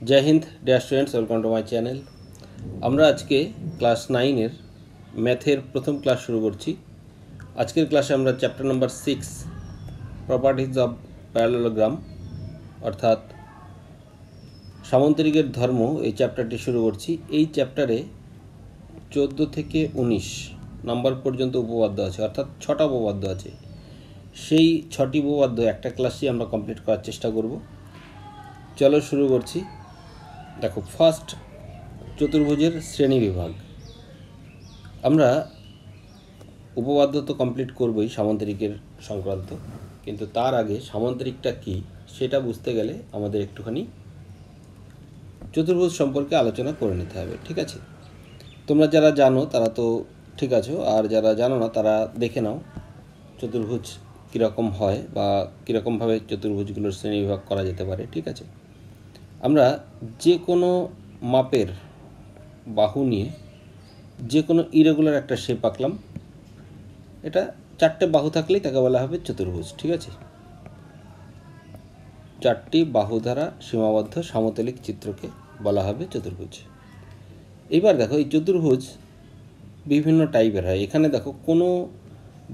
जय Hind dear students, welcome to my channel. আমরা আজকে ক্লাস 9 ম্যাথের প্রথম ক্লাস শুরু করছি। আজকের ক্লাসে আমরা chapter number 6 properties of parallelogram অর্থাৎ সামান্তরিকের ধর্ম এই চ্যাপ্টারটি শুরু করছি। এই চ্যাপ্টারে 14 থেকে 19 নম্বর পর্যন্ত উপপাদ্য আছে, অর্থাৎ 6টা উপপাদ্য আছে। সেই 6টি উপপাদ্য একটা ক্লাসই আমরা কমপ্লিট করার চেষ্টা করব। চলো শুরু করছি। দেখো, ফার্স্ট চতুর্ভুজের শ্রেণী বিভাগ। আমরা উপপাদ্য তো কমপ্লিট করবই সামান্তরিকের সংক্রান্ত, কিন্তু তার আগে সামান্তরিকটা কি সেটা বুঝতে গেলে আমাদের একটুখানি চতুর্ভুজ সম্পর্কে আলোচনা করে নিতে হবে, ঠিক আছে? তোমরা যারা জানো তারা তো ঠিক আছো, আর যারা জানো না তারা দেখে নাও চতুর্ভুজ কীরকম হয় বা কীরকমভাবে চতুর্ভুজগুলোর শ্রেণীবিভাগ করা যেতে পারে, ঠিক আছে? আমরা যে কোনো মাপের বাহু নিয়ে যে কোনো ইরেগুলার একটা শেপ আঁকলাম। এটা 4টে বাহু থাকলেই তাকে বলা হবে চতুর্ভুজ, ঠিক আছে? 4টি বাহু দ্বারা সীমাবদ্ধ সমতলিক চিত্রকে বলা হবে চতুর্ভুজ। এইবার দেখো, এই চতুর্ভুজ বিভিন্ন টাইপের হয়। এখানে দেখো, কোনো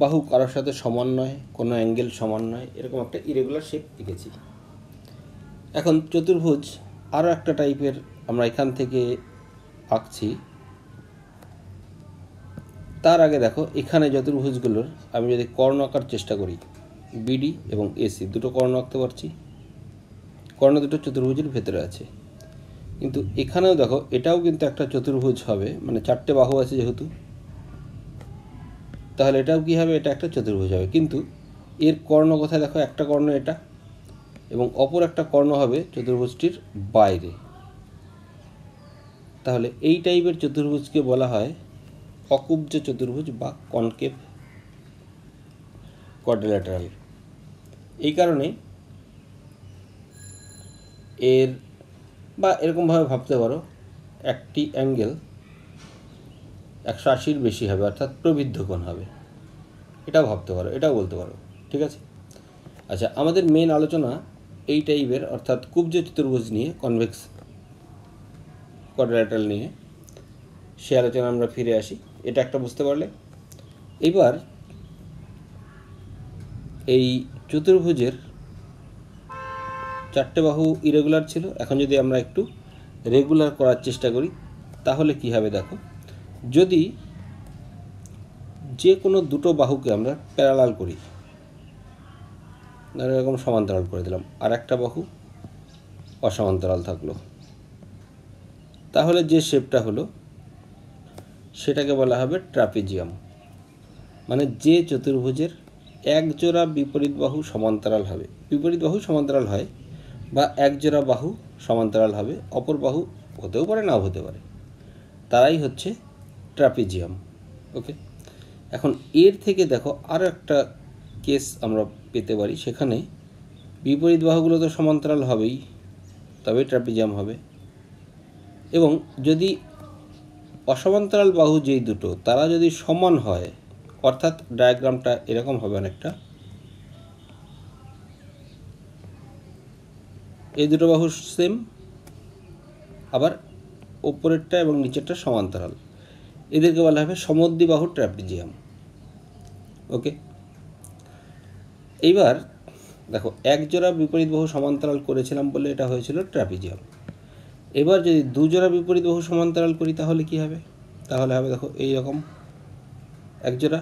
বাহু কারোর সাথে সমান নয়, কোনো অ্যাঙ্গেল সমান নয়, এরকম একটা ইরেগুলার শেপ এঁকেছি। এখন চতুর্ভুজ আরও একটা টাইপের আমরা এখান থেকে আঁকছি। তার আগে দেখো, এখানে চতুর্ভুজগুলোর আমি যদি কর্ণ আঁকার চেষ্টা করি, বিডি এবং এসি দুটো কর্ণ আঁকতে পারছি। কর্ণ দুটো চতুর্ভুজের ভেতরে আছে। কিন্তু এখানেও দেখো, এটাও কিন্তু একটা চতুর্ভুজ হবে, মানে 4টে বাহু আছে যেহেতু, তাহলে এটাও কী হবে? এটা একটা চতুর্ভুজ হবে। কিন্তু এর কর্ণ কোথায়? দেখো, একটা কর্ণ এটা এবং অপর একটা কর্ণ হবে চতুর্ভুজটির বাইরে। তাহলে এই টাইপের চতুর্ভুজকে বলা হয় অকুব্জ চতুর্ভুজ বা কনকেভ কোয়াড্রিল্যাটারাল। এই কারণে এর বা এরকমভাবে ভাবতে পারো, একটি অ্যাঙ্গেল 180-র বেশি হবে, অর্থাৎ প্রবৃদ্ধ কোণ হবে। এটাও ভাবতে পারো, এটাও বলতে পারো, ঠিক আছে? আচ্ছা, আমাদের মেন আলোচনা এই টাইপের অর্থাৎ কুব্জ চতুর্ভুজ নিয়ে, কনভেক্স কোয়াড্রিল্যাটারাল নিয়ে। সে আলোচনা আমরা ফিরে আসি। এটা একটা বুঝতে পারলে। এবার এই চতুর্ভুজের 4টে বাহু ইরেগুলার ছিল। এখন যদি আমরা একটু রেগুলার করার চেষ্টা করি তাহলে কি হবে? দেখো, যদি যে কোনো দুটো বাহুকে আমরা প্যারালাল করি, ধরো এরকম সমান্তরাল করে দিলাম, আর একটা বাহু অসমান্তরাল থাকলো, তাহলে যে শেপটা হলো সেটাকে বলা হবে ট্রাপিজিয়াম। মানে যে চতুর্ভুজের এক জোড়া বিপরীত বাহু সমান্তরাল হবে, বিপরীত বাহু সমান্তরাল হয় বা এক জোড়া বাহু সমান্তরাল হবে, অপর বাহু হতেও পারে নাও হতে পারে, তারাই হচ্ছে ট্রাপিজিয়াম। ওকে, এখন এর থেকে দেখো আরও একটা কেস আমরা পেতে পারি। সেখানে বিপরীত বাহুগুলো তো সমান্তরাল হবেই, তবে ট্রাপিজিয়াম হবে। এবং যদি অসমান্তরাল বাহু যেই দুটো তারা যদি সমান হয়, অর্থাৎ ডায়াগ্রামটা এরকম হবে অনেকটা, এই দুটো বাহু সেম, আবার ওপরেরটা এবং নিচেরটা সমান্তরাল, এদেরকে বলা হবে সমদ্বিবাহু ট্রাপিজিয়াম। ওকে, এইবার দেখো, এক জোড়া বিপরীত বাহু সমান্তরাল করেছিলাম বলে এটা হয়েছিল ট্রাপিজিয়াম। এবার যদি দুজোড়া বিপরীত বাহু সমান্তরাল করি তাহলে কি হবে? তাহলে হবে দেখো এইরকম এক জোড়া,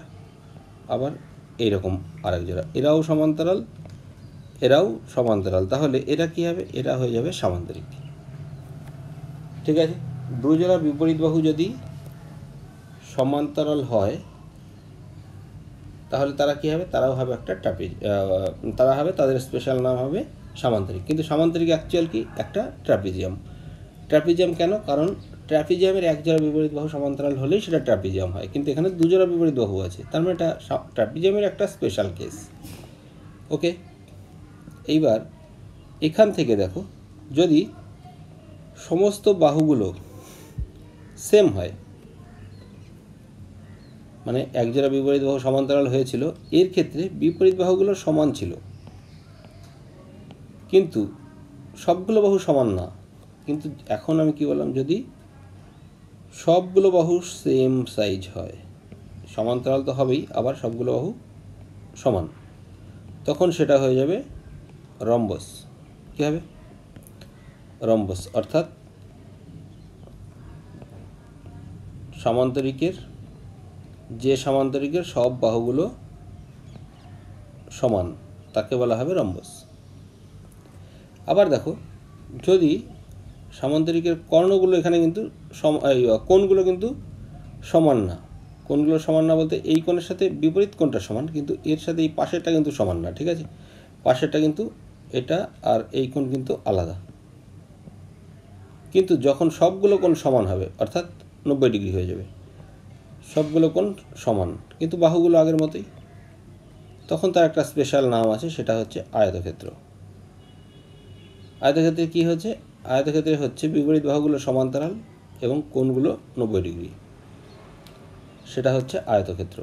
আবার এইরকম আরেক জোড়া, এরাও সমান্তরাল, এরাও সমান্তরাল, তাহলে এরা কি হবে? এরা হয়ে যাবে সামান্তরিক, ঠিক আছে? দুজোড়া বিপরীত বাহু যদি সমান্তরাল হয় তাহলে তারা কি হবে? তারাও হবে একটা তারা হবে, তাদের স্পেশাল নাম হবে সামান্তরিক। কিন্তু সামান্তরিক অ্যাকচুয়াল কি? একটা ট্রাপিজিয়াম। ট্রাপিজিয়াম কেন? কারণ ট্রাপিজিয়ামের এক জোড়া বিপরীত বাহু সমান্তরাল হলেই সেটা ট্রাপিজিয়াম হয়, কিন্তু এখানে দুজোড়া বিপরীত বাহু আছে, তার মানে এটা ট্রাপিজিয়ামের একটা স্পেশাল কেস। ওকে, এইবার এখান থেকে দেখো, যদি সমস্ত বাহুগুলো সেম হয়, মানে এক জোড়া বিপরীত বাহু সমান্তরাল হয়েছিল, এর ক্ষেত্রে বিপরীত বাহুগুলো সমান ছিল, কিন্তু সবগুলো বাহু সমান না, কিন্তু এখন আমি কি বললাম, যদি সবগুলো বাহু সেম সাইজ হয়, সমান্তরাল তো হবেই, আবার সবগুলো বাহু সমান, তখন সেটা হয়ে যাবে রম্বস। কী হবে? রম্বস, অর্থাৎ সামান্তরিকের সব বাহুগুলো সমান, তাকে বলা হবে রম্বস। আবার দেখো, যদি সামান্তরিকের কর্ণগুলো এখানে কিন্তু কোণগুলো কিন্তু সমান না, কোণগুলো সমান না বলতে এই কোণের সাথে বিপরীত কোণটা সমান, কিন্তু এর সাথে এই পাশেরটা কিন্তু সমান না, ঠিক আছে? পাশেরটা কিন্তু এটা, আর এই কোণ কিন্তু আলাদা। কিন্তু যখন সবগুলো কোণ সমান হবে, অর্থাৎ 90 ডিগ্রি হয়ে যাবে, সবগুলো কোণ সমান কিন্তু বাহুগুলো আগের মতোই, তখন তার একটা স্পেশাল নাম আছে, সেটা হচ্ছে আয়তক্ষেত্র। আয়তক্ষেত্রে কী হচ্ছে? আয়তক্ষেত্রে হচ্ছে বিপরীত বাহুগুলো সমান্তরাল এবং কোণগুলো 90 ডিগ্রি, সেটা হচ্ছে আয়তক্ষেত্র।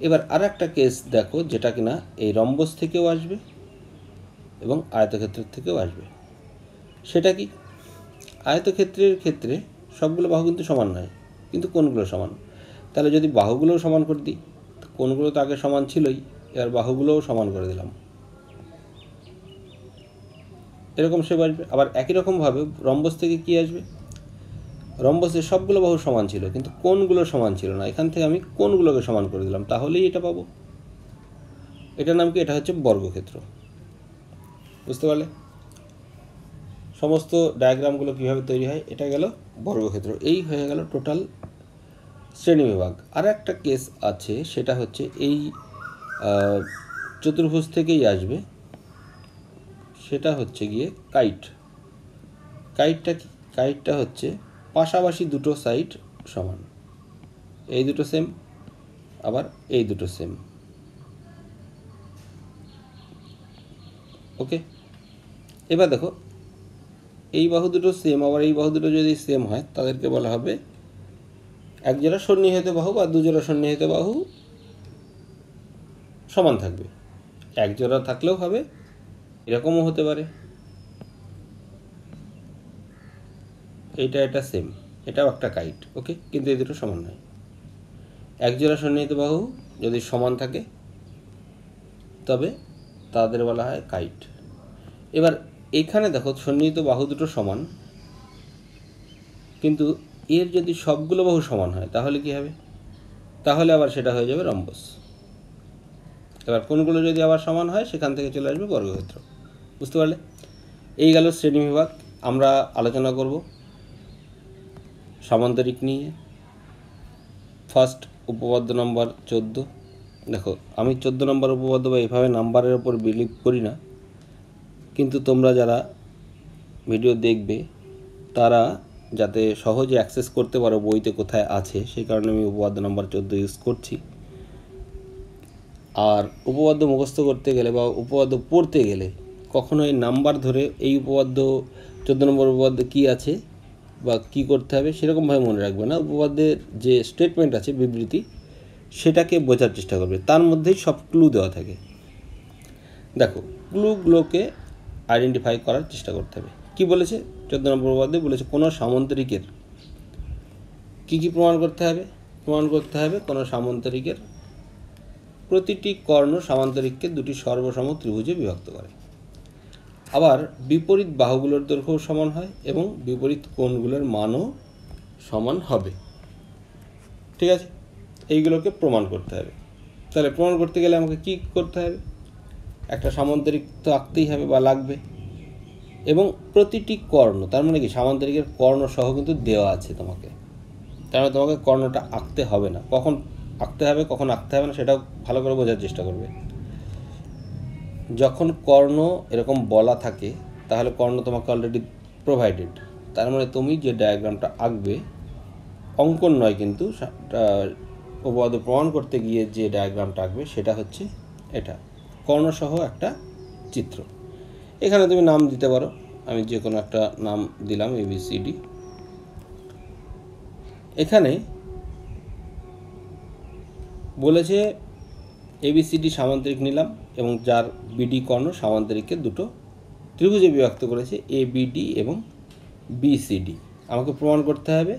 এবার আর একটা কেস দেখো, যেটা কিনা এই রম্বস থেকেও আসবে এবং আয়তক্ষেত্রের থেকেও আসবে। সেটা কি? আয়তক্ষেত্রের ক্ষেত্রে সবগুলো বাহু কিন্তু সমান নয়, কিন্তু কোণগুলো সমান। তাহলে যদি বাহুগুলোও সমান করে দিই, কোণগুলো তো আগে সমান ছিলই, এবার বাহুগুলোও সমান করে দিলাম, এরকম সে আসবে। আবার একই রকমভাবে রম্বস থেকে কি আসবে? রম্বসের সবগুলো বাহু সমান ছিল, কিন্তু কোণগুলো সমান ছিল না, এখান থেকে আমি কোণগুলোকে সমান করে দিলাম, তাহলেই এটা পাবো। এটার নাম কি? এটা হচ্ছে বর্গক্ষেত্র। বুঝতে পারলে সমস্ত ডায়াগ্রামগুলো কীভাবে তৈরি হয়? এটা গেল বর্গক্ষেত্র। এই হয়ে গেল টোটাল শ্রেণীবিভাগ। আর একটা কেস আছে, সেটা হচ্ছে এই চতুর্ভুজ থেকেই আসবে, সেটা হচ্ছে গিয়ে কাইট। কাইটটা কি? কাইটটা হচ্ছে পাশাপাশি দুটো সাইড সমান, এই দুটো সেম, আবার এই দুটো সেম। ওকে, এবার দেখো, এই বাহু দুটো সেম, আবার এই বাহু দুটো যদি সেম হয়, তাদেরকে বলা হবে একজোড়া সন্নিহিত বাহু বা দুজোড়া সন্নিহিত বাহু সমান থাকবে। একজোড়া থাকলেও হবে, এরকমও হতে পারে, এটা সেম, এটাও একটা কাইট। ওকে, কিন্তু এই দুটো সমান নয়। একজোড়া সন্নিহিত বাহু যদি সমান থাকে, তবে তাদের বলা হয় কাইট। এবার এখানে দেখো, সন্নিহিত বাহু দুটো সমান, কিন্তু এর যদি সবগুলো বাহু সমান হয়, তাহলে কি হবে? তাহলে আবার সেটা হয়ে যাবে রম্বস। এবার কোণগুলো যদি আবার সমান হয়, সেখান থেকে চলে আসবে বর্গক্ষেত্র। বুঝতে পারলে? এই গেল শ্রেণীবিভাগ। আমরা আলোচনা করব সামান্তরিক নিয়ে। ফার্স্ট উপপাদ্য নম্বর 14। দেখো, আমি 14 নম্বর উপপাদ্য বা এভাবে নাম্বারের ওপর বিলিভ করি না, কিন্তু তোমরা যারা ভিডিও দেখবে, তারা যাতে সহজে অ্যাক্সেস করতে পারো বইতে কোথায় আছে, সেই কারণে আমি উপপাদ্য নম্বর 14 ইউজ করছি। আর উপপাদ্য মুখস্থ করতে গেলে বা উপপাদ্য পড়তে গেলে কখনোই নাম্বার ধরে এই উপপাদ্য 14 নম্বর উপপাদ্য কী আছে বা কী করতে হবে সেরকমভাবে মনে রাখবে না। উপপাদ্যের যে স্টেটমেন্ট আছে, বিবৃতি, সেটাকে বোঝার চেষ্টা করবে, তার মধ্যেই সব ক্লু দেওয়া থাকে। দেখো, ক্লুগুলোকে আইডেন্টিফাই করার চেষ্টা করতে হবে। কি বলেছে 14 নম্বর উপপাদ্যে? বলেছে কোনো সামান্তরিকের কী কী প্রমাণ করতে হবে? প্রমাণ করতে হবে কোনো সামান্তরিকের প্রতিটি কর্ণ সামান্তরিককে দুটি সর্বসম ত্রিভুজে বিভক্ত করে, আবার বিপরীত বাহুগুলোর দৈর্ঘ্যও সমান হয় এবং বিপরীত কোণগুলোর মানও সমান হবে। ঠিক আছে, এইগুলোকে প্রমাণ করতে হবে। তাহলে প্রমাণ করতে গেলে আমাকে কী করতে হবে? একটা সামান্তরিক তো আঁকতেই হবে বা লাগবে, এবং প্রতিটি কর্ণ, তার মানে কি সামান্তরিকের কর্ণ সহ কিন্তু দেওয়া আছে তোমাকে, তার মানে তোমাকে কর্ণটা আঁকতে হবে না। কখন আঁকতে হবে, কখন আঁকতে হবে না, সেটাও ভালো করে বোঝার চেষ্টা করবে। যখন কর্ণ এরকম বলা থাকে, তাহলে কর্ণ তোমাকে অলরেডি প্রোভাইডেড, তার মানে তুমি যে ডায়াগ্রামটা আঁকবে, অঙ্কন নয় কিন্তু, উপপাদ্য প্রমাণ করতে গিয়ে যে ডায়াগ্রামটা আঁকবে, সেটা হচ্ছে এটা, কর্ণসহ একটা চিত্র। এখানে তুমি নাম দিতে পারো, আমি যে কোনো একটা নাম দিলাম, ABCD। এখানে বলেছে ABCD সামান্তরিক নিলাম এবং যার BD কর্ণ সামান্তরিকের দুটো ত্রিভুজে বিভক্ত করেছে ABD এবং BCD। আমাকে প্রমাণ করতে হবে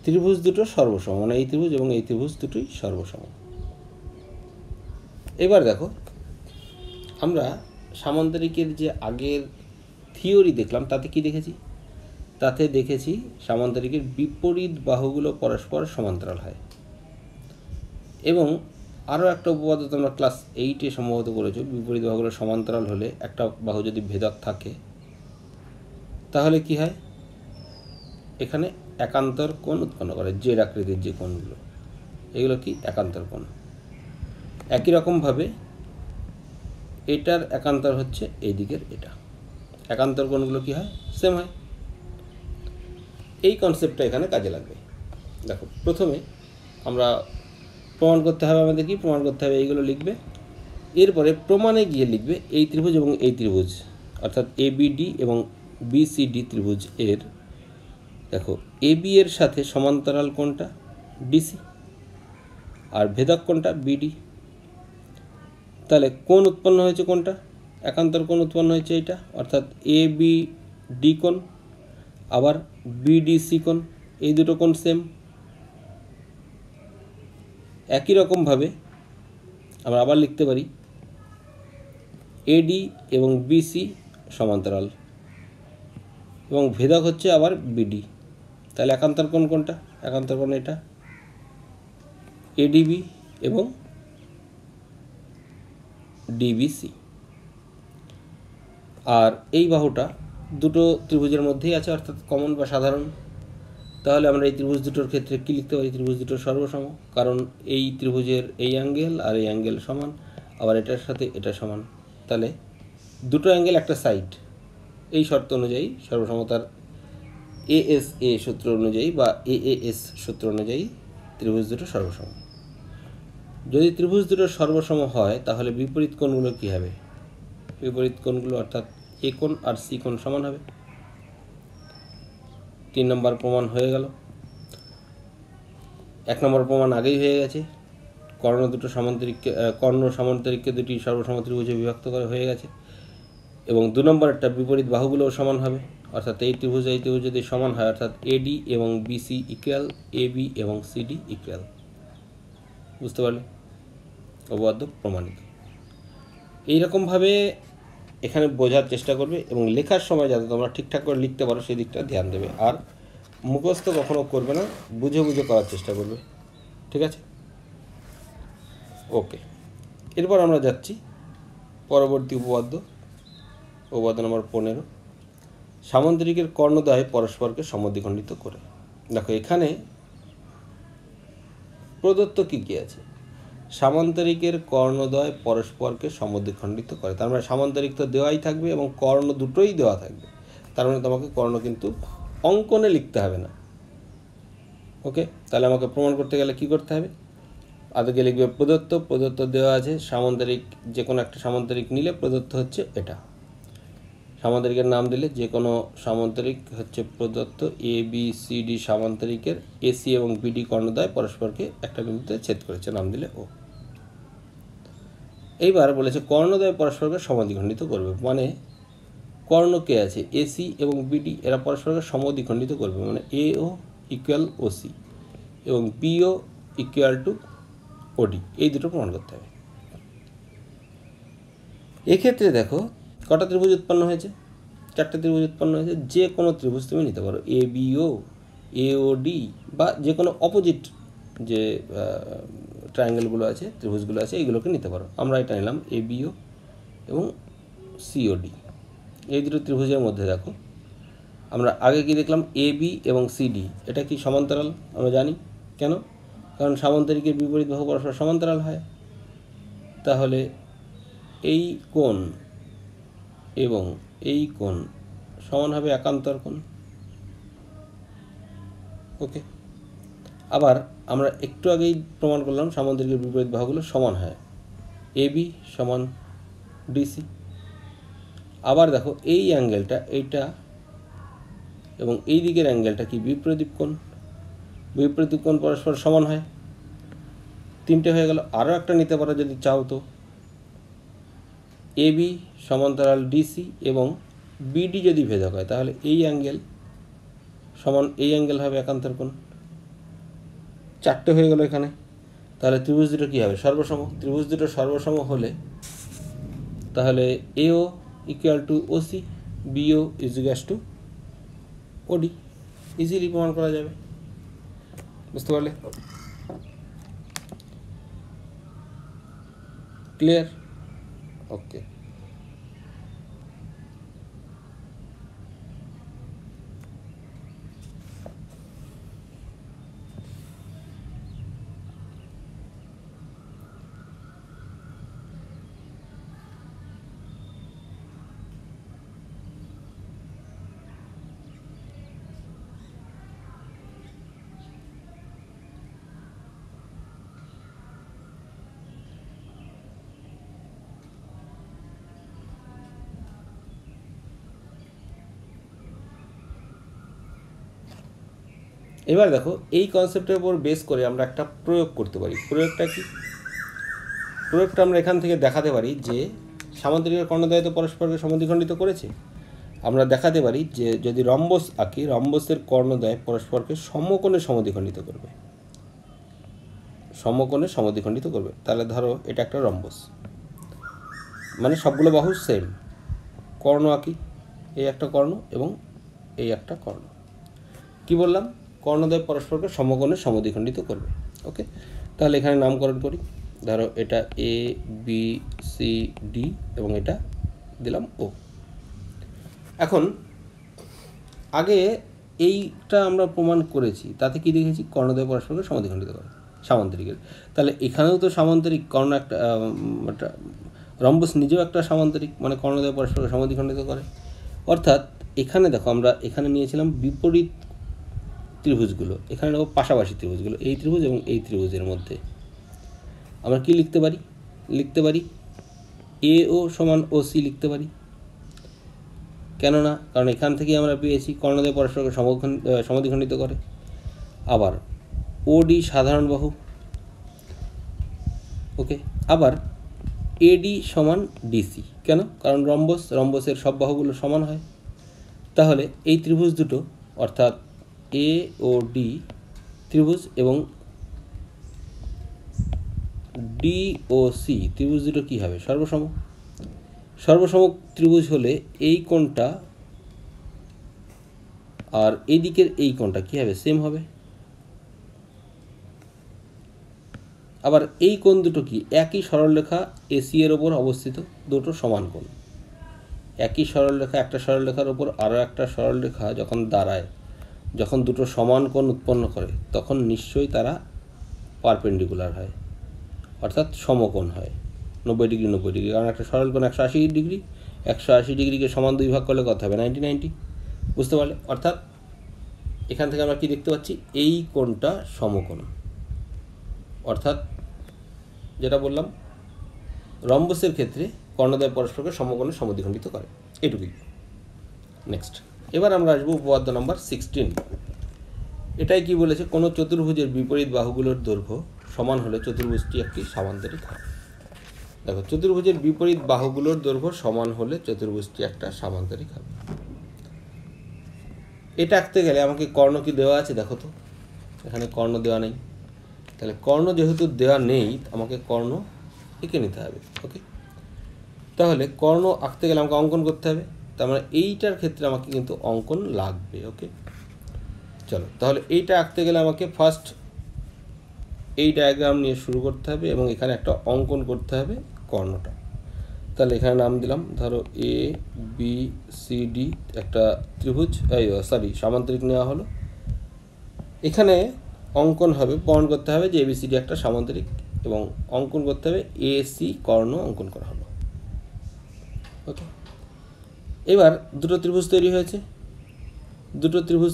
ত্রিভুজ দুটো সর্বসম, মানে এই ত্রিভুজ এবং এই ত্রিভুজ দুটোই সর্বসম। এবার দেখো, আমরা সামান্তরিকের যে আগের থিওরি দেখলাম তাতে কি দেখেছি? তাতে দেখেছি সামান্তরিকের বিপরীত বাহুগুলো পরস্পর সমান্তরাল হয়। এবং আরও একটা উপপাদ্য তোমরা ক্লাস 8-এ সম্ভবত করেছো, বিপরীত বাহুগুলো সমান্তরাল হলে একটা বাহু যদি ভেদক থাকে তাহলে কি হয়? এখানে একান্তর কোণ উৎপন্ন করে, জেড আকৃতির যে কোণগুলো, এগুলো কি একান্তর কোণ। একই রকমভাবে এটার একান্তর হচ্ছে এই দিকের এটা, একান্তর কোণগুলো কি হয়? সেম হয়। এই কনসেপ্টটা এখানে কাজে লাগবে। দেখো, প্রথমে আমরা প্রমাণ করতে হবে, আমাদের কি প্রমাণ করতে হবে? এইগুলো লিখবে, এরপরে প্রমাণে গিয়ে লিখবে এই ত্রিভুজ এবং এই ত্রিভুজ, অর্থাৎ ABD এবং BCD ত্রিভুজ এর, দেখো AB এর সাথে সমান্তরাল কোণটা DC আর ভেদক কোণটা BD। তাহলে কোণ উৎপন্ন হয়েছে কোনটা? একান্তর কোণ উৎপন্ন হয়েছে এইটা, অর্থাৎ ABD কোণ আবার BDC কোণ, এই দুটো কোণ সেম। একই রকমভাবে আমরা আবার লিখতে পারি AD এবং BC সমান্তরাল এবং ভেদক হচ্ছে আবার BD। তাহলে একান্তর কোণ কোনটা? একান্তর কোণ এটা, ADB এবং DBC। আর এই বাহুটা দুটো ত্রিভুজের মধ্যেই আছে, অর্থাৎ কমন বা সাধারণ। তাহলে আমরা এই ত্রিভুজ দুটোর ক্ষেত্রে কী লিখতে পারি? ত্রিভুজ দুটো সর্বসম, কারণ এই ত্রিভুজের এই অ্যাঙ্গেল আর এই অ্যাঙ্গেল সমান, আবার এটার সাথে এটা সমান। তাহলে দুটো অ্যাঙ্গেল একটা সাইড, এই শর্ত অনুযায়ী সর্বসমতার ASA সূত্র অনুযায়ী বা AAS সূত্র অনুযায়ী ত্রিভুজ দুটো সর্বসম। যদি ত্রিভুজ দুটো সর্বসম হয় তাহলে বিপরীত কোণগুলো কী হবে? বিপরীত কোণগুলো অর্থাৎ A কোণ আর C কোণ সমান হবে। 3 নম্বর প্রমাণ হয়ে গেল। 1 নম্বর প্রমাণ আগেই হয়ে গেছে, কর্ণ সামান্তরিককে দুটি সর্বসম ত্রিভুজে বিভক্ত করে হয়ে গেছে। এবং 2 নম্বরটা বিপরীত বাহুগুলোও সমান হবে, অর্থাৎ এই ত্রিভুজ যদি সমান হয়, অর্থাৎ AD এবং BC ইকুয়াল AB এবং CD ইকুয়াল। বুঝতে পারলে? উপপাদ্য প্রমাণিত। এইরকমভাবে এখানে বোঝার চেষ্টা করবে এবং লেখার সময় যাতে তোমরা ঠিকঠাক করে লিখতে পারো সেই দিকটা ধ্যান দেবে। আর মুখস্থ কখনো করবে না, বুঝে বুঝে করার চেষ্টা করবে। ঠিক আছে? ওকে, এরপর আমরা যাচ্ছি পরবর্তী উপপাদ্য নম্বর 15, সামান্তরিকের কর্ণদ্বয় পরস্পরকে সমদ্বিখণ্ডিত করে। দেখো, এখানে প্রদত্ত কী কী আছে? সামান্তরিকের কর্ণদ্বয় পরস্পরকে সমদ্বিখণ্ডিত করে, তার মানে সামান্তরিক তো দেওয়াই থাকবে এবং কর্ণ দুটোই দেওয়া থাকবে। তার মানে তোমাকে কর্ণ কিন্তু অঙ্কনে লিখতে হবে না। ওকে, তাহলে আমাকে প্রমাণ করতে গেলে কি করতে হবে? আগে লিখবে প্রদত্ত দেওয়া আছে। সামান্তরিক, যে কোনো একটা সামান্তরিক নিলে প্রদত্ত হচ্ছে এটা, সামান্তরিকের নাম দিলে যে কোনো সামান্তরিক হচ্ছে প্রদত্ত। ABCD সামান্তরিকের AC এবং BD কর্ণদ্বয় পরস্পরকে একটা বিন্দুতে ছেদ করেছে, নাম দিলে O। এইবার বলেছে কর্ণদ্বয় পরস্পরকে সমদ্বিখণ্ডিত করবে, মানে কর্ণ কে আছে? AC এবং BD, এরা পরস্পরকে সমদ্বিখণ্ডিত করবে, মানে AO ইকুয়াল OC এবং BO ইকুয়াল টু OD। এই দুটো প্রমাণ করতে হবে। এক্ষেত্রে দেখো কটা ত্রিভুজ উৎপন্ন হয়েছে? 4টে ত্রিভুজ উৎপন্ন হয়েছে। যে কোনো ত্রিভুজ তুমি নিতে পারো, ABO, AOD বা যে কোনো অপোজিট যে ট্রায়াঙ্গেলগুলো আছে, ত্রিভুজগুলো আছে, এইগুলোকে নিতে পারো। আমরা এটা নিলাম ABO এবং COD। এই দুটো ত্রিভুজের মধ্যে দেখো, আমরা আগে কি দেখলাম? AB এবং CD এটা কি সমান্তরাল? আমরা জানি। কেন? কারণ সামান্তরিকের বিপরীত বাহু পরস্পর সমান্তরাল হয়। তাহলে এই কোণ এবং এই কোণ সমান হবে একান্তর কোণ। ওকে, আবার আমরা একটু আগেই প্রমাণ করলাম সামান্তরিকের বিপরীত বাহুগুলো সমান হয়, AB সমান DC। আবার দেখো এই অ্যাঙ্গেলটা, এইটা এবং এই দিকের অ্যাঙ্গেলটা কি? বিপরীত কোণ। বিপরীত কোণ পরস্পর সমান হয়। 3টে হয়ে গেল। আরও একটা নিতে পারো যদি চাও তো, এবি সমান্তরাল ডিসি এবং বিডি যদি ভেদক হয় তাহলে এই অ্যাঙ্গেল সমান এই অ্যাঙ্গেল হবে একান্তর কোণ। 4টে হয়ে গেল এখানে। তাহলে ত্রিভুজ দুটো কী হবে? সর্বসম। ত্রিভুজ দুটো সর্বসম হলে তাহলে AO equal to OC, BO equal to OD, easily প্রমাণ করা যাবে। বুঝতে পারলে? ক্লিয়ার? ওকে। এবার দেখো, এই কনসেপ্টের উপর বেস করে আমরা একটা প্রয়োগ করতে পারি। প্রয়োগটা কি? প্রয়োগটা আমরা এখান থেকে দেখাতে পারি যে সামান্তরিকের কর্ণদ্বয় তো পরস্পরকে সমদ্বিখণ্ডিত করেছে। আমরা দেখাতে পারি যে যদি রম্বস আঁকি, রম্বসের কর্ণদ্বয় পরস্পরকে সমকোণে সমদ্বিখণ্ডিত করবে। সমকোণে সমদ্বিখণ্ডিত করবে। তাহলে ধরো এটা একটা রম্বস, মানে সবগুলো বাহু সেম। কর্ণ আঁকি, এই একটা কর্ণ এবং এই একটা কর্ণ। কি বললাম? কর্ণদ্বয় পরস্পরকে সমকোণে সমদ্বিখণ্ডিত করবে। ওকে, তাহলে এখানে নামকরণ করি। ধরো এটা এ বি সি ডি এবং এটা দিলাম ও। এখন আগে এইটা আমরা প্রমাণ করেছি, তাতে কি দেখেছি? কর্ণদ্বয় পরস্পরকে সমদ্বিখণ্ডিত করে সামান্তরিকের। তাহলে এখানেও তো সামান্তরিক, কর্ণ একটা রম্বস নিজেও একটা সামান্তরিক, মানে কর্ণদ্বয় পরস্পরকে সমদ্বিখণ্ডিত করে। অর্থাৎ এখানে দেখো, আমরা এখানে নিয়েছিলাম বিপরীত ত্রিভুজগুলো, এখানে নেব পাশাপাশি ত্রিভুজগুলো, এই ত্রিভুজ এবং এই ত্রিভুজের মধ্যে আমরা কি লিখতে পারি? লিখতে পারি এ ও সমান ও সি লিখতে পারি। কেননা কারণ এখান থেকেই আমরা পেয়েছি কর্ণদ্বয় পরস্পরকে সমদ্বিখণ্ডিত করে। আবার ওডি সাধারণ বাহু। ওকে, আবার এডি সমান ডিসি। কেন? কারণ রম্বসের সব বাহুগুলো সমান হয়। তাহলে এই ত্রিভুজ দুটো অর্থাৎ এ ও ডি ত্রিভুজ এবং ডি ও সি ত্রিভুজ দুটো কী হবে? সর্বসম। সর্বসম ত্রিভুজ হলে এই কোণটা আর এই দিকের এই কোণটা কী হবে? সেম হবে। আবার এই কোণ দুটো কি? একই সরলরেখা এসি এর ওপর অবস্থিত দুটো সমান কোণ। একই সরলরেখা, একটা সরলরেখার ওপর আরও একটা সরলরেখা যখন দাঁড়ায়, যখন দুটো সমান কোণ উৎপন্ন করে, তখন নিশ্চয়ই তারা পারপেন্ডিকুলার হয়, অর্থাৎ সমকোণ হয়। 90 ডিগ্রি 90 ডিগ্রি, কারণ একটা সরল কোণ 180 ডিগ্রি, 180 ডিগ্রিকে সমান 2 ভাগ করলে কত হবে? 90। বুঝতে পারলে? অর্থাৎ এখান থেকে আমরা কি দেখতে পাচ্ছি? এই কোণটা সমকোণ। অর্থাৎ যেটা বললাম, রম্বসের ক্ষেত্রে কর্ণদ্বয় পরস্পরকে সমকোণে সমদ্বিখণ্ডিত করে। এটুকুই। নেক্সট, এবার আমরা আসবো উপপাদ্য নাম্বার 16। এটাই কি বলেছে? কোনো চতুর্ভুজের বিপরীত বাহুগুলোর দৈর্ঘ্য সমান হলে চতুর্ভুজটি একটি সামান্তরিক হয়। দেখো, চতুর্ভুজের বিপরীত বাহুগুলোর দৈর্ঘ্য সমান হলে চতুর্ভুজটি একটা সামান্তরিক হবে। এটা আঁকতে গেলে আমাকে কর্ণ কি দেওয়া আছে? দেখো তো, এখানে কর্ণ দেওয়া নেই। তাহলে কর্ণ যেহেতু দেওয়া নেই, আমাকে কর্ণ এঁকে নিতে হবে। ওকে, তাহলে কর্ণ আঁকতে গেলে আমাকে অঙ্কন করতে হবে। তার মানে এইটার ক্ষেত্রে আমাকে কিন্তু অঙ্কন লাগবে। ওকে, চলো তাহলে এইটা আঁকতে গেলে আমাকে ফার্স্ট এই ডায়াগ্রাম নিয়ে শুরু করতে হবে এবং এখানে একটা অঙ্কন করতে হবে কর্ণটা। তাহলে এখানে নাম দিলাম, ধরো এ বি সি ডি একটা ত্রিভুজ, সামান্তরিক নেওয়া হলো। এখানে অঙ্কন হবে, প্রমাণ করতে হবে যে এবিসিডি একটা সামান্তরিক এবং অঙ্কন করতে হবে এসি কর্ণ অঙ্কন করা হলো। ওকে, এবার দুটো ত্রিভুজ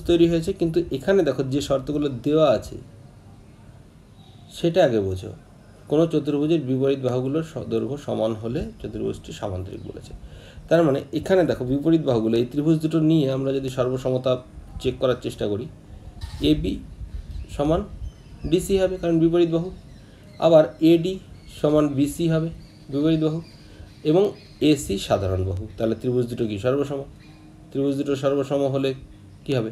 তৈরি হয়েছে, কিন্তু এখানে দেখো যে শর্তগুলো দেওয়া আছে সেটা আগে বোঝো। কোনো চতুর্ভুজের বিপরীত বাহুগুলোর দৈর্ঘ্য সমান হলে চতুর্ভুজটি সামান্তরিক বলেছে। তার মানে এখানে দেখো বিপরীত বাহুগুলো, এই ত্রিভুজ দুটো নিয়ে আমরা যদি সর্বসমতা চেক করার চেষ্টা করি, এবি সমান ডিসি হবে কারণ বিপরীত বাহু। আবার এডি সমান বিসি হবে বিপরীত বাহু। এবং এসি সাধারণ বাহু। তাহলে ত্রিভুজ দুটো কি সর্বসম? ত্রিভুজ দুটো সর্বসম হলে কি হবে?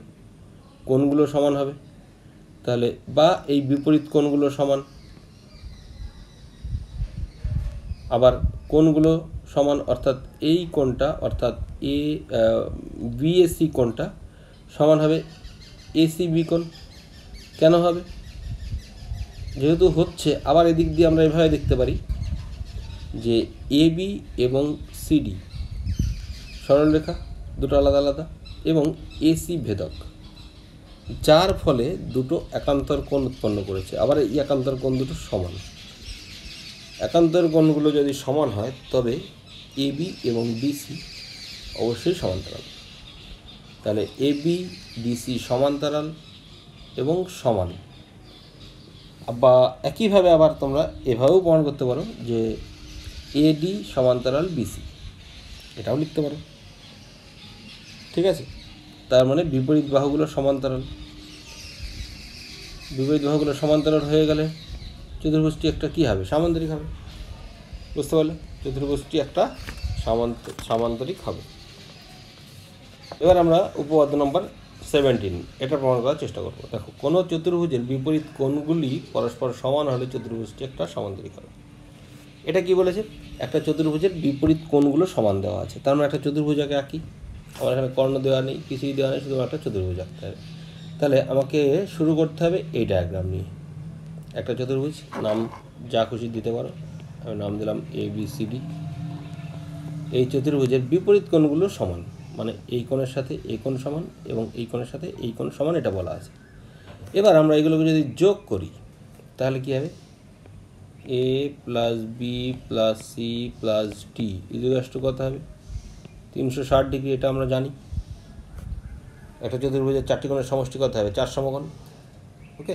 কোণগুলো সমান হবে। তাহলে বা এই বিপরীত কোণগুলো সমান, আবার কোণগুলো সমান অর্থাৎ এই কোণটা অর্থাৎ বিএসি কোণটা সমান হবে এসিবি কোণ। কেন হবে? যেহেতু হচ্ছে, আবার এদিক দিয়ে আমরা এভাবে দেখতে পারি যে এবি এবং সিডি সরলরেখা দুটো আলাদা আলাদা এবং এসি ভেদক, যার ফলে দুটো একান্তর কোণ উৎপন্ন করেছে। আবার এই একান্তর কোণ দুটো সমান। একান্তর কোণগুলো যদি সমান হয় তবে এবি এবং বিসি অবশ্যই সমান্তরাল। তাহলে এবি ডিসি সমান্তরাল এবং সমান। বা একইভাবে আবার তোমরা এভাবেও প্রমাণ করতে পারো যে এডি সমান্তরাল বিসি, এটাও লিখতে পারো। ঠিক আছে, তার মানে বিপরীত বাহুগুলো সমান্তরাল। বিপরীত বাহুগুলো সমান্তরাল হয়ে গেলে চতুর্ভুজটি একটা কী হবে? সামান্তরিক হবে। বুঝতে পারলে? চতুর্ভুজটি একটা সামান্তরিক হবে। এবার আমরা উপপাদ্য নম্বর 17 এটা প্রমাণ করার চেষ্টা করব। দেখো, কোনো চতুর্ভুজের বিপরীত কোণগুলি পরস্পর সমান হলে চতুর্ভুজটি একটা সামান্তরিক হবে। এটা কি বলেছে? একটা চতুর্ভুজের বিপরীত কোণগুলো সমান দেওয়া আছে। তার মানে একটা চতুর্ভুজ আগে আঁকি। আমার এখানে কর্ণ দেওয়া নেই, কিছুই দেওয়া নেই, শুধু একটা চতুর্ভুজ আঁকতে হবে। তাহলে আমাকে শুরু করতে হবে এই ডায়াগ্রাম নিয়ে। একটা চতুর্ভুজ, নাম যা খুশি দিতে পারো, আমি নাম দিলাম ABCD। এই চতুর্ভুজের বিপরীত কোণগুলো সমান, মানে এই কোণের সাথে এই কোণ সমান এবং এই কোণের সাথে এই কোণ সমান, এটা বলা আছে। এবার আমরা এগুলোকে যদি যোগ করি তাহলে কী হবে? A + B + C + D = কত হবে? 360 ডিগ্রি। এটা আমরা জানি। একটা চতুর্ভুজের চারটি কোণের সমষ্টি কত হবে? 4 সমকোণ। ওকে।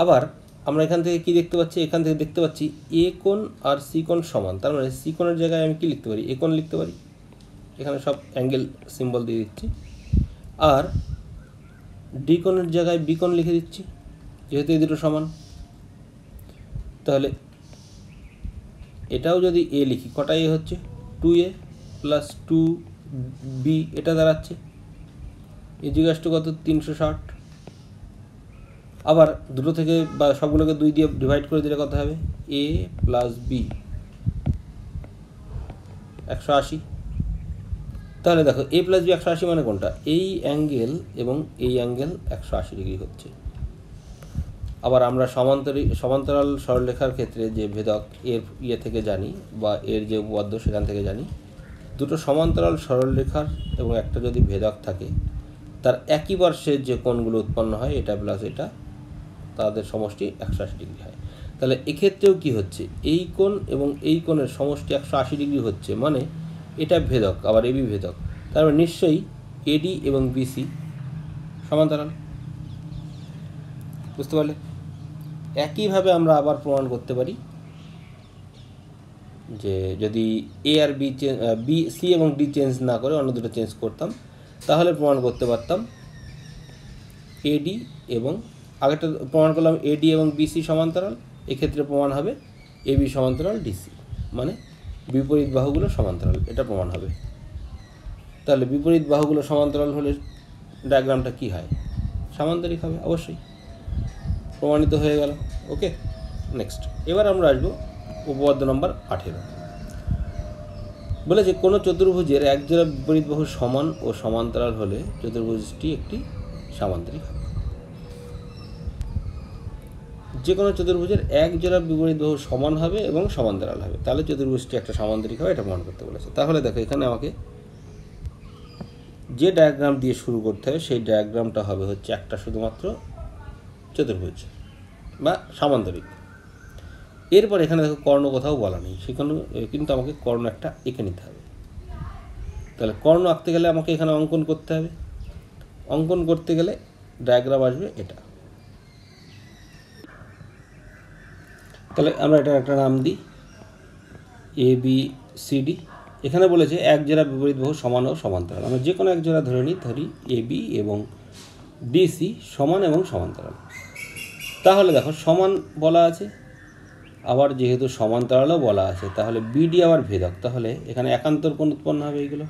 আবার আমরা এখান থেকে কি দেখতে পাচ্ছি? এখান থেকে দেখতে পাচ্ছি এ কোণ আর সি কোণ সমান। তার মানে সি কোণের জায়গায় আমি কি লিখতে পারি? এ কোণ লিখতে পারি। এখানে সব অ্যাঙ্গেল সিম্বল দিয়ে দিচ্ছি। আর ডি কোণের জায়গায় বি কোণ লিখে দিচ্ছি, যেহেতু এই দুটো সমান। তাহলে এটাও যদি এ লিখি, কটা এ হচ্ছে? 2a + 2b, এটা দাঁড়াচ্ছে = কত? 360। আবার দুটো থেকে বা সবগুলোকে 2 দিয়ে ডিভাইড করে দিলে কত হবে? a + b 180। তাহলে দেখো a + b 180 মানে কোনটা? এই অ্যাঙ্গেল এবং এই অ্যাঙ্গেল 180 ডিগ্রি হচ্ছে। আবার আমরা সমান্তরাল সরলরেখার ক্ষেত্রে যে ভেদক এর থেকে জানি, বা এর যে উপপাদ্য সেখান থেকে জানি, দুটো সমান্তরাল সরলরেখার এবং একটা যদি ভেদক থাকে, তার একই পার্শ্বের যে কোণগুলো উৎপন্ন হয়, এটা প্লাস এটা, তাদের সমষ্টি 180 ডিগ্রি হয়। তাহলে এক্ষেত্রেও কি হচ্ছে? এই কোণ এবং এই কোণের সমষ্টি 180 ডিগ্রি হচ্ছে, মানে এটা ভেদক, আবার এবি ভেদক। তার মানে নিশ্চয়ই এডি এবং বিসি সমান্তরাল। বুঝতে পারলে? একইভাবে আমরা আবার প্রমাণ করতে পারি যে যদি এ আর বি সি এবং ডি চেঞ্জ না করে অন্য দুটো চেঞ্জ করতাম, তাহলে প্রমাণ করতে পারতাম এডি এবং, আগেরটা প্রমাণ করলাম এডি এবং বিসি সমান্তরাল, এক্ষেত্রে প্রমাণ হবে এবি সমান্তরাল ডিসি, মানে বিপরীত বাহুগুলো সমান্তরাল, এটা প্রমাণ হবে। তাহলে বিপরীত বাহুগুলো সমান্তরাল হলে ডায়াগ্রামটা কি হয়? সামান্তরিক হবে অবশ্যই। প্রমাণিত হয়ে গেল। ওকে, নেক্সট। এবার আমরা আসবো উপপাদ্য নম্বর 18। বলেছে কোনো চতুর্ভুজের একজোড়া বিপরীত বাহু সমান ও সমান্তরাল হলে চতুর্ভুজটি একটি সামান্তরিক হবে। যে কোনো চতুর্ভুজের এক জোড়া বিপরীত বাহু সমান হবে এবং সমান্তরাল হবে, তাহলে চতুর্ভুজটি একটা সামান্তরিক হবে, এটা প্রমাণ করতে বলেছে। তাহলে দেখো, এখানে আমাকে যে ডায়াগ্রাম দিয়ে শুরু করতে হবে সেই ডায়াগ্রামটা হবে হচ্ছে একটা শুধুমাত্র চতুর্ভুজ বা সামান্তরিক। এরপর এখানে দেখো কর্ণ কোথাও বলা নেই, সেখানে কিন্তু আমাকে কর্ণ একটা এঁকে নিতে হবে। তাহলে কর্ণ আঁকতে গেলে আমাকে এখানে অঙ্কন করতে হবে। অঙ্কন করতে গেলে ডায়াগ্রাম আসবে এটা। তাহলে আমরা এটা একটা নাম দিই ABCD। এখানে বলেছে এক জোড়া বিপরীত বাহু সমান ও সমান্তরাল। আমরা যে কোনো এক জোড়া ধরি AB এবং BC সমান এবং সমান্তরাল। তাহলে দেখো, সমান বলা আছে, আবার যেহেতু সমান্তরালও বলা আছে, তাহলে বিডি আবার ভেদক, তাহলে এখানে একান্তর কোণ উৎপন্ন হবে এইগুলো।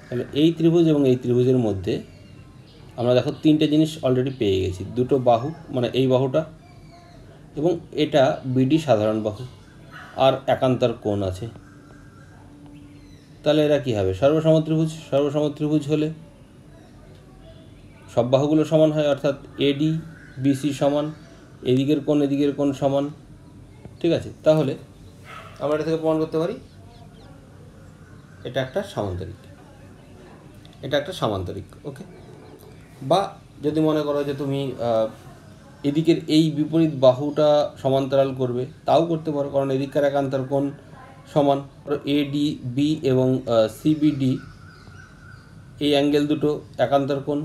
তাহলে এই ত্রিভুজ এবং এই ত্রিভুজের মধ্যে আমরা দেখো তিনটে জিনিস অলরেডি পেয়ে গেছি, দুটো বাহু, মানে এই বাহুটা এবং এটা বিডি সাধারণ বাহু, আর একান্তর কোণ আছে। তাহলে এরা কী হবে? সর্বসম ত্রিভুজ। সর্বসম ত্রিভুজ হলে সব বাহুগুলো সমান হয়, অর্থাৎ এডি বিসি সমান, এদিকের কোণ সমান। ঠিক আছে, তাহলে আমরা এটা থেকে প্রমাণ করতে পারি এটা একটা সামান্তরিক, এটা একটা সামান্তরিক। ওকে, বা যদি মনে করো যে তুমি এদিকের এই বিপরীত বাহুটা সমান্তরাল করবে, তাও করতে পারো, কারণ এদিককার একান্তর কোণ সমান। এডি বি এবং সিবিডি এই অ্যাঙ্গেল দুটো একান্তর কোণ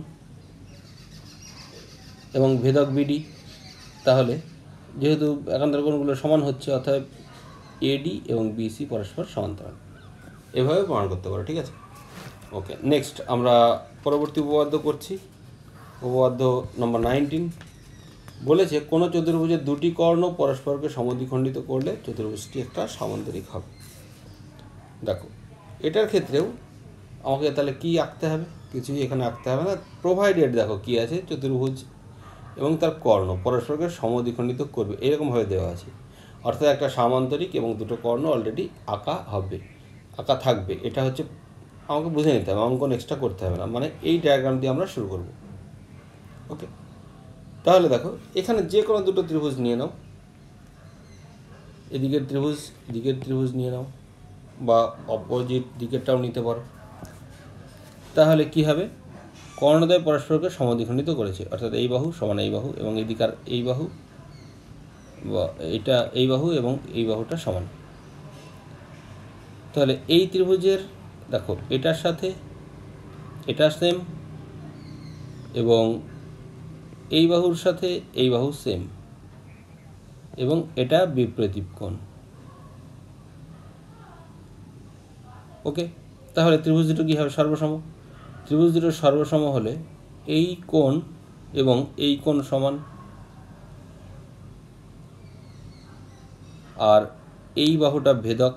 এবং ভেদক বিডি, তাহলে যেহেতু একান্তর কোণগুলো সমান হচ্ছে, অর্থাৎ এডি এবং বিসি পরস্পর সমান্তরাল। এভাবে প্রমাণ করতে পারো। ঠিক আছে, ওকে। নেক্সট আমরা পরবর্তী উপপাদ্য করছি। উপপাদ্য নম্বর 19 বলেছে কোনো চতুর্ভুজের দুটি কর্ণ পরস্পরকে সমদ্বিখণ্ডিত করলে চতুর্ভুজটি একটা সামান্তরিক হবে। দেখো, এটার ক্ষেত্রেও আমাকে তাহলে কি আঁকতে হবে? কিছুই এখানে আঁকতে হবে না, প্রোভাইডেড দেখো কি আছে, চতুর্ভুজ এবং তার কর্ণ পরস্পরকে সমদ্বিখণ্ডিত করবে, এরকমভাবে দেওয়া আছে। অর্থাৎ একটা সামান্তরিক এবং দুটো কর্ণ অলরেডি আঁকা হবে, আঁকা থাকবে। এটা হচ্ছে আমাকে বুঝে নিতে হবে, অঙ্কন এক্সট্রা করতে হবে না, মানে এই ডায়াগ্রাম দিয়ে আমরা শুরু করব। ওকে, তাহলে দেখো এখানে যে কোনো দুটো ত্রিভুজ নিয়ে নাও, এদিকের ত্রিভুজ দিকের ত্রিভুজ নিয়ে নাও, বা অপোজিট দিকেরটাও নিতে পারো। তাহলে কি হবে? কর্ণদ্বয় পরস্পরকে সমদ্বিখণ্ডিত করেছে, অর্থাৎ এই বাহু সমান এই বাহু এবং এদিকার এই বাহু, বা এটা এই বাহু এবং এই বাহুটা সমান। তাহলে এই ত্রিভুজের দেখো এটার সাথে এটা সেম, এবং এই বাহুর সাথে এই বাহু সেম, এবং এটা বিপরীত কোণ। ওকে, তাহলে ত্রিভুজ দুটো কী হবে? সর্বসম। ত্রিভুজ দুটো সর্বসম হলে এই কোণ এবং এই কোণ সমান, আর এই বাহুটা ভেদক,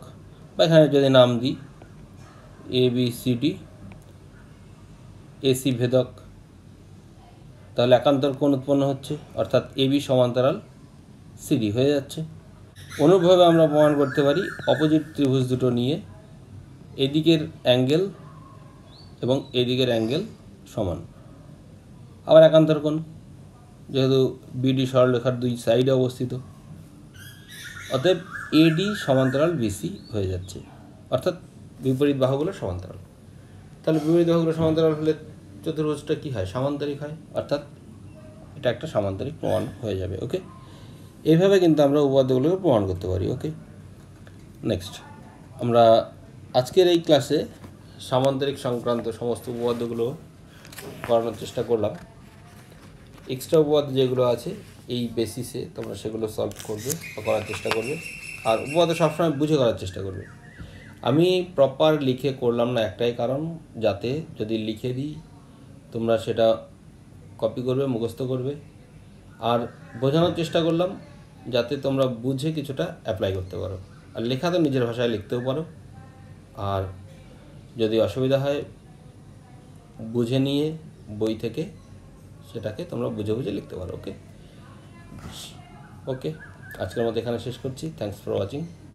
বা এখানে যদি নাম দিই A B C D, AC ভেদক, তাহলে একান্তর কোণ উৎপন্ন হচ্ছে, অর্থাৎ এবি সমান্তরাল সিডি হয়ে যাচ্ছে। অনুরূপভাবে আমরা প্রমাণ করতে পারি অপোজিট ত্রিভুজ দুটো নিয়ে এদিকের অ্যাঙ্গেল এবং এদিকের অ্যাঙ্গেল সমান, আবার একান্তর কোণ, যেহেতু বিডি সরলরেখার দুই সাইডে অবস্থিত, অতএব এডি সমান্তরাল বিসি হয়ে যাচ্ছে, অর্থাৎ বিপরীত বাহুগুলো সমান্তরাল। তাহলে বিপরীত বাহুগুলো সমান্তরাল হলে চতুর্ভুজটা কী হয়? সামান্তরিক হয়, অর্থাৎ এটা একটা সামান্তরিক প্রমাণ হয়ে যাবে। ওকে, এইভাবে কিন্তু আমরা উপপাদ্যগুলোকে প্রমাণ করতে পারি। ওকে, নেক্সট আমরা আজকের এই ক্লাসে সামান্তরিক সংক্রান্ত সমস্ত উপপাদ্যগুলো করানোর চেষ্টা করলাম। এক্সট্রা উপপাদ্য যেগুলো আছে এই বেসিসে তোমরা সেগুলো সলভ করবে বা করার চেষ্টা করবে, আর উপপাদ্য সবসময় বুঝে করার চেষ্টা করবে। আমি প্রপার লিখে করলাম না একটাই কারণ, যাতে যদি লিখে দিই তোমরা সেটা কপি করবে, মুখস্থ করবে, আর বোঝানোর চেষ্টা করলাম যাতে তোমরা বুঝে কিছুটা অ্যাপ্লাই করতে পারো। আর লেখা তো নিজের ভাষায় লিখতেও পারো, আর যদি অসুবিধা হয় বুঝে নিয়ে বই থেকে সেটাকে তোমরা বুঝে বুঝে লিখতে পারো। ওকে, আজকের মতো এখানে শেষ করছি। Thanks for watching.